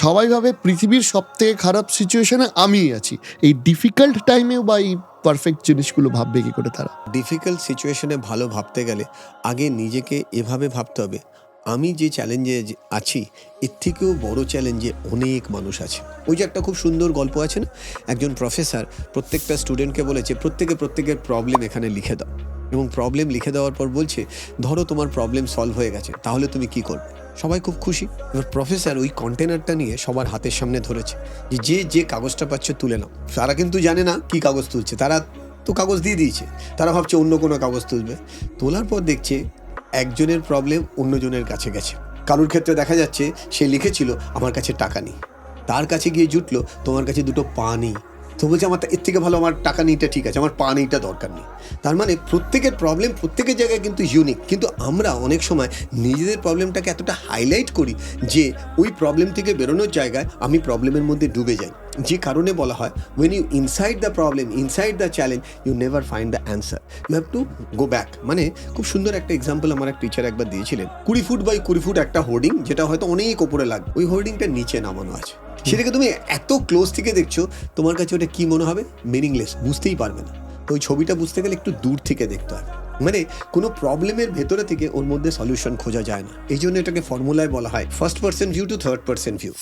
সবাই ভাবে পৃথিবীর সবথেকে খারাপ সিচুয়েশনে আমিই আছি। এই ডিফিকাল্ট টাইমেও বা এই পারফেক্ট জিনিসগুলো ভাববে কি করে তারা? ডিফিকাল্ট সিচুয়েশনে ভালো ভাবতে গেলে আগে নিজেকে এভাবে ভাবতে হবে, আমি যে চ্যালেঞ্জে আছি এর থেকেও বড় চ্যালেঞ্জে অনেক মানুষ আছে। ওই যে একটা খুব সুন্দর গল্প আছে না, একজন প্রফেসর প্রত্যেকটা স্টুডেন্টকে বলেছে প্রত্যেকের প্রবলেম এখানে লিখে দাও, এবং প্রবলেম লিখে দেওয়ার পর বলছে ধরো তোমার প্রবলেম সলভ হয়ে গেছে, তাহলে তুমি কি করবে? সবাই খুব খুশি। এবার প্রফেসর ওই কন্টেনারটা নিয়ে সবার হাতের সামনে ধরেছে যে যে কাগজটা পাচ্ছে তুলে নাও। তারা কিন্তু জানে না কি কাগজ তুলছে, তারা তো কাগজ দিয়ে দিয়েছে, তারা ভাবছে অন্য কোনো কাগজ তুলবে। তোলার পর দেখছে একজনের প্রবলেম অন্যজনের কাছে গেছে। কারোর ক্ষেত্রে দেখা যাচ্ছে সে লিখেছিল আমার কাছে টাকা নেই, তার কাছে গিয়ে জুটলো তোমার কাছে দুটো পা নেই, তো বলছে আমার এর থেকে ভালো আমার টাকা নেইটা ঠিক আছে, আমার পা নেইটা দরকার নেই। তার মানে প্রত্যেকের প্রবলেম প্রত্যেকের জায়গায় কিন্তু ইউনিক, কিন্তু আমরা অনেক সময় নিজেদের প্রবলেমটাকে এতটা হাইলাইট করি যে ওই প্রবলেম থেকে বেরোনোর জায়গায় আমি প্রবলেমের মধ্যে ডুবে যাই। যে কারণে বলা হয় when you inside the problem, inside the challenge, you never find the answer, you have to go back। মানে খুব সুন্দর একটা এক্সাম্পল আমার এক টিচার একবার দিয়েছিলেন, 20 ফুট বাই 20 ফুট একটা হোর্ডিং, যেটা হয়তো অনেক ওপরে লাগবে, ওই হোর্ডিংটা নিচে নামানো আছে। সেটাকে তুমি এত ক্লোজ থেকে দেখছো, তোমার কাছে ওটা কি মনে হবে? মিনিংলেস, বুঝতেই পারবে না। তো ওই ছবিটা বুঝতে গেলে একটু দূর থেকে দেখতে হবে। মানে কোনো প্রবলেমের ভেতরে থেকে ওর মধ্যে সলিউশন খোঁজা যায় না, এই জন্য এটাকে ফর্মুলায় বলা হয় first person view to third person view.